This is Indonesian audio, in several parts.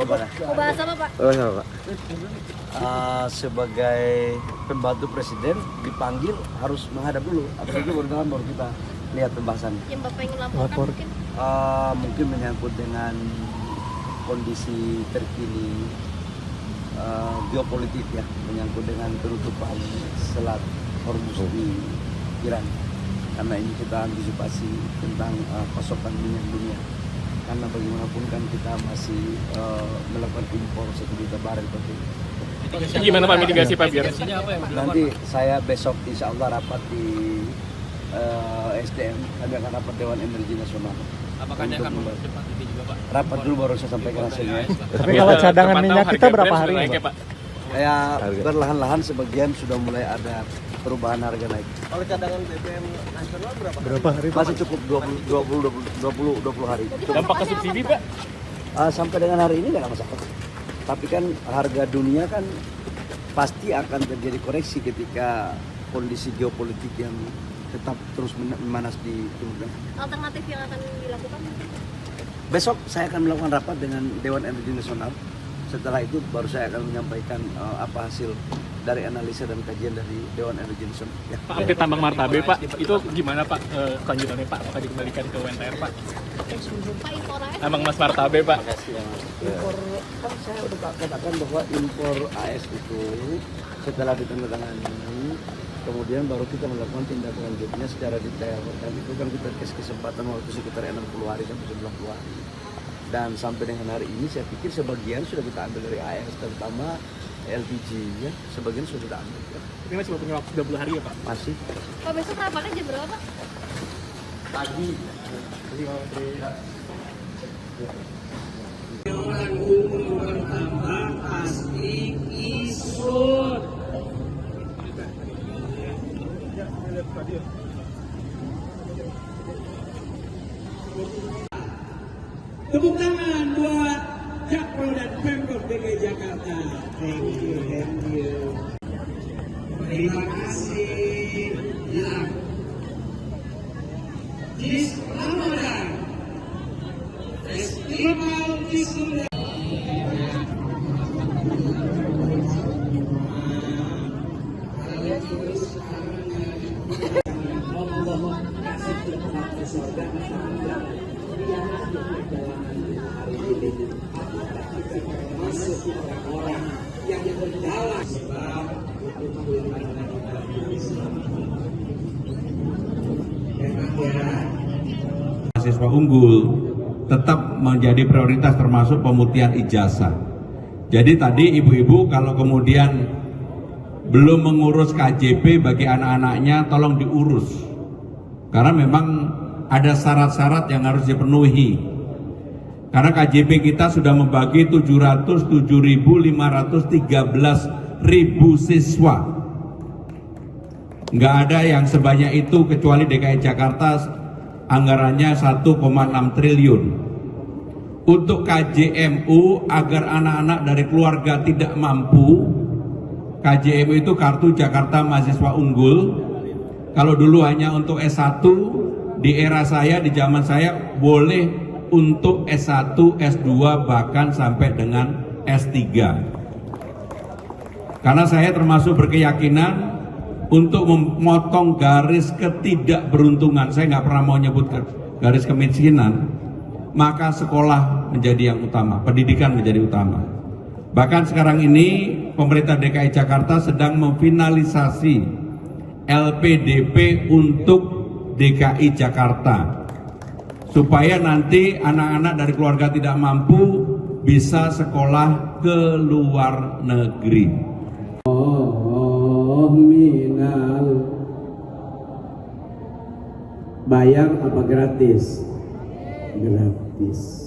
Mau bahas apa, Pak? Oh, sama, Pak. Sebagai pembantu presiden dipanggil harus menghadap dulu. Habis itu baru kita lihat pembahasannya. Yang Bapak ingin laporkan mungkin? Mungkin menyangkut dengan kondisi terkini geopolitik ya, menyangkut dengan penutupan Selat Hormuz di Iran. Karena ini kita antisipasi tentang pasokan minyak dunia. Karena bagaimanapun kan kita masih melakukan impor 1 juta barel per hari. Gimana Pak mitigasi Pak biar? Nanti saya besok insya Allah rapat di SDM, kami akan rapat Dewan Energi Nasional. Apakah ini akan mempercepat ini juga Pak? Rapat dulu baru saya sampaikan hasilnya. Tapi kalau cadangan minyak kita berapa hari ya, Pak? Ya perlahan-lahan sebagian sudah mulai ada perubahan harga naik. Kalau cadangan BBM nasional berapa hari? Masih cukup 20 hari. Dampak ke subsidi Pak? Sampai dengan hari ini nggak ada masalah. Tapi kan harga dunia kan pasti akan terjadi koreksi ketika kondisi geopolitik yang tetap terus memanas di Timur Tengah. Alternatif yang akan dilakukan? Besok saya akan melakukan rapat dengan Dewan Energi Nasional. Setelah itu baru saya akan menyampaikan apa hasil dari analisa dan kajian dari Dewan Energi Nasional. Ya. Pak, update tambang Martabe Pak, itu gimana Pak kelanjutannya Pak? Apakah dikembalikan ke UNTR Pak? Pak, impor AS? Tambang Mas Martabe Pak. Impor, kan saya sudah katakan bahwa impor AS itu setelah ditandatangani, kemudian baru kita melakukan tindak lanjutnya secara detail. Dan itu kan kita kasih kesempatan waktu sekitar 60 hari sampai 90 hari. Dan sampai dengan hari ini saya pikir sebagian sudah kita ambil dari AS, terutama LPG ya, sebagian sudah kita ambil. Ya. Ini masih punya waktu 30 hari ya Pak? Masih. Pak, besok rapatnya jam berapa, Pak? Pagi. Pasti isut. Tepuk tangan buat Jakpro dan Pemprov DKI Jakarta. Thank you. Terima kasih. Ya. Dis Ramadan Festival Disney. Allah kasih tempat ke surga masuk orang-orang yang berdalam sebab mahasiswa unggul tetap menjadi prioritas termasuk pemutihan ijazah. Jadi tadi ibu-ibu kalau kemudian belum mengurus KJP bagi anak-anaknya tolong diurus. Karena memang ada syarat-syarat yang harus dipenuhi. Karena KJP kita sudah membagi 707.513.000 siswa. Nggak ada yang sebanyak itu kecuali DKI Jakarta anggarannya 1,6 triliun. Untuk KJMU agar anak-anak dari keluarga tidak mampu, KJMU itu kartu Jakarta Mahasiswa Unggul. Kalau dulu hanya untuk S1, di era saya, di zaman saya boleh untuk S1, S2, bahkan sampai dengan S3. Karena saya termasuk berkeyakinan untuk memotong garis ketidakberuntungan. Saya nggak pernah mau nyebut garis kemiskinan. Maka sekolah menjadi yang utama, pendidikan menjadi utama. Bahkan sekarang ini pemerintah DKI Jakarta sedang memfinalisasi LPDP untuk DKI Jakarta supaya nanti anak-anak dari keluarga tidak mampu bisa sekolah ke luar negeri. Minal bayar apa gratis? Gratis.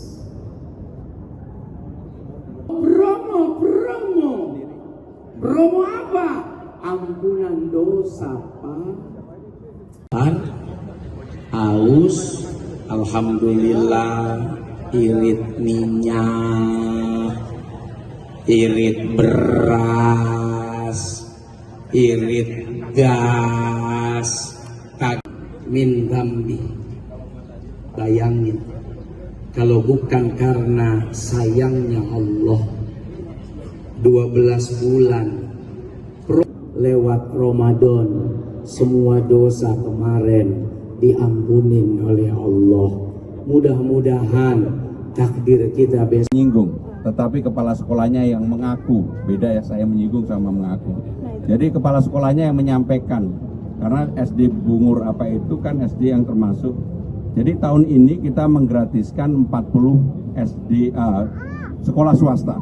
Promo apa? Ampunan dosa, Pak. Aus, alhamdulillah, irit minyak, irit beras, irit gas, min gambi. Bayangin, kalau bukan karena sayangnya Allah 12 bulan lewat Ramadan semua dosa kemarin diampunin oleh Allah. Mudah-mudahan takdir kita besok menyinggung, tetapi kepala sekolahnya yang mengaku. Beda ya, saya menyinggung sama mengaku. Jadi kepala sekolahnya yang menyampaikan, karena SD Bungur apa itu kan SD yang termasuk. Jadi tahun ini kita menggratiskan 40 SD sekolah swasta.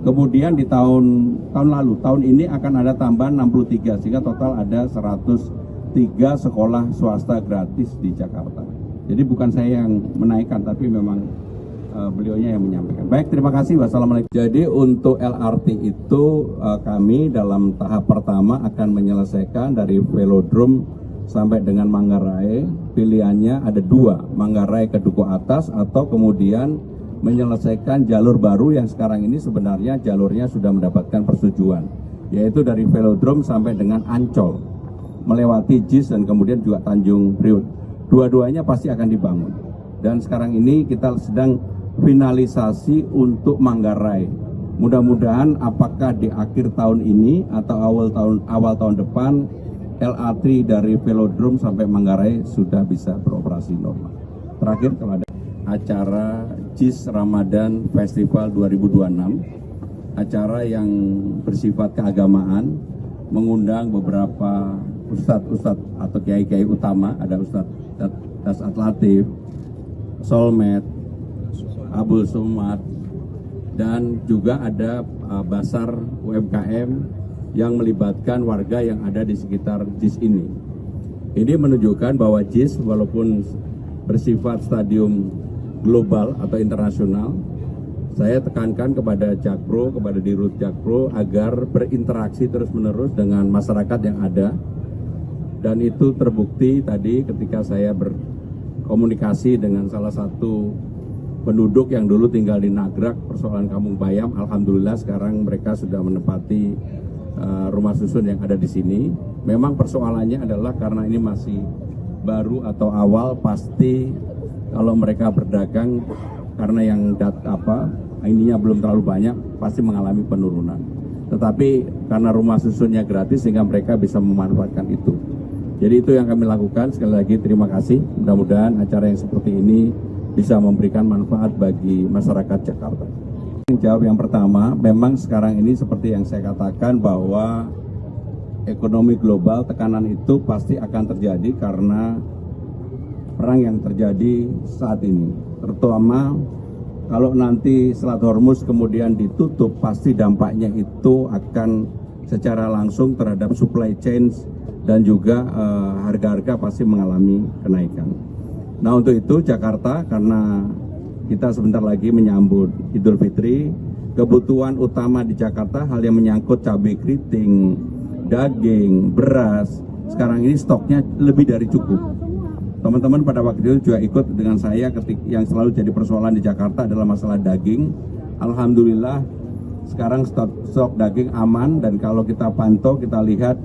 Kemudian di tahun lalu, tahun ini akan ada tambahan 63, sehingga total ada 103 sekolah swasta gratis di Jakarta. Jadi bukan saya yang menaikkan, tapi memang beliaunya yang menyampaikan. Baik, terima kasih. Wassalamualaikum. Jadi untuk LRT itu kami dalam tahap pertama akan menyelesaikan dari Velodrome sampai dengan Manggarai. Pilihannya ada dua, Manggarai ke Duku Atas atau kemudian menyelesaikan jalur baru yang sekarang ini sebenarnya jalurnya sudah mendapatkan persetujuan, yaitu dari Velodrome sampai dengan Ancol, melewati JIS dan kemudian juga Tanjung Priok. Dua-duanya pasti akan dibangun. Dan sekarang ini kita sedang finalisasi untuk Manggarai. Mudah-mudahan apakah di akhir tahun ini atau awal tahun depan LRT dari Velodrome sampai Manggarai sudah bisa beroperasi normal. Terakhir, kalau ada acara JIS Ramadan Festival 2026, acara yang bersifat keagamaan, mengundang beberapa ustadz-ustadz atau kiai-kiai utama, ada Ustadz Dasat Latif, Solmed, Abdul Somad, dan juga ada Basar UMKM yang melibatkan warga yang ada di sekitar JIS ini. Ini menunjukkan bahwa JIS walaupun bersifat stadium global atau internasional, saya tekankan kepada Jakpro, kepada Dirut Jakpro agar berinteraksi terus-menerus dengan masyarakat yang ada. Dan itu terbukti tadi ketika saya berkomunikasi dengan salah satu penduduk yang dulu tinggal di Nagrak, persoalan Kampung Bayam. Alhamdulillah sekarang mereka sudah menempati rumah susun yang ada di sini. Memang persoalannya adalah karena ini masih baru atau awal, pasti kalau mereka berdagang karena yang ininya belum terlalu banyak, pasti mengalami penurunan. Tetapi karena rumah susunnya gratis sehingga mereka bisa memanfaatkan itu. Jadi itu yang kami lakukan. Sekali lagi terima kasih. Mudah-mudahan acara yang seperti ini bisa memberikan manfaat bagi masyarakat Jakarta. Jawab yang pertama, memang sekarang ini seperti yang saya katakan bahwa ekonomi global, tekanan itu pasti akan terjadi karena perang yang terjadi saat ini. Terutama kalau nanti Selat Hormuz kemudian ditutup, pasti dampaknya itu akan secara langsung terhadap supply chain dan juga harga-harga pasti mengalami kenaikan. Nah, untuk itu Jakarta, karena kita sebentar lagi menyambut Idul Fitri, kebutuhan utama di Jakarta hal yang menyangkut cabai keriting, daging, beras, sekarang ini stoknya lebih dari cukup. Teman-teman pada waktu itu juga ikut dengan saya ketika yang selalu jadi persoalan di Jakarta adalah masalah daging. Alhamdulillah sekarang stok daging aman, dan kalau kita pantau, kita lihat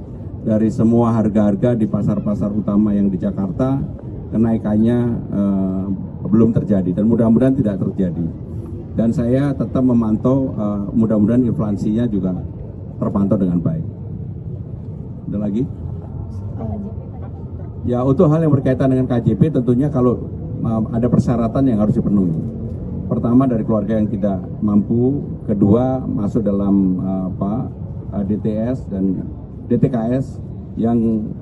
dari semua harga-harga di pasar-pasar utama yang di Jakarta, kenaikannya belum terjadi dan mudah-mudahan tidak terjadi. Dan saya tetap memantau, mudah-mudahan inflasinya juga terpantau dengan baik. Ada lagi? Ya, untuk hal yang berkaitan dengan KJP tentunya kalau ada persyaratan yang harus dipenuhi. Pertama, dari keluarga yang tidak mampu. Kedua, masuk dalam DTS dan DTKS yang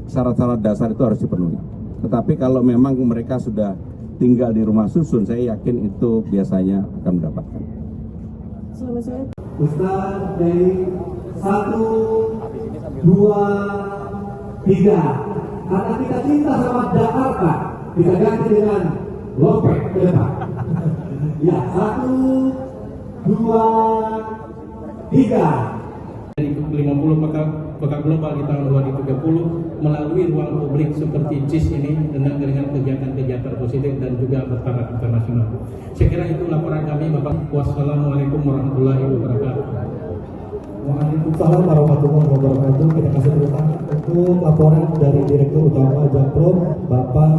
syarat-syarat dasar itu harus dipenuhi. Tetapi kalau memang mereka sudah tinggal di rumah susun, saya yakin itu biasanya akan mendapatkan. Ustaz dari 1, 2, 3. Karena kita cinta sama Jakarta, kita ganti dengan lopek ke depan. Ya, 1, 2, 3. Dari 50 pakar global di tahun 2030 melalui ruang publik seperti JIS ini dengan kegiatan-kegiatan positif dan juga bertaraf internasional. Saya kira itu laporan kami, Bapak. Wassalamualaikum warahmatullahi wabarakatuh. Waalaikumsalam warahmatullahi wabarakatuh. Kita kasih tepuk tangan untuk laporan dari Direktur Utama Jakpro, Bapak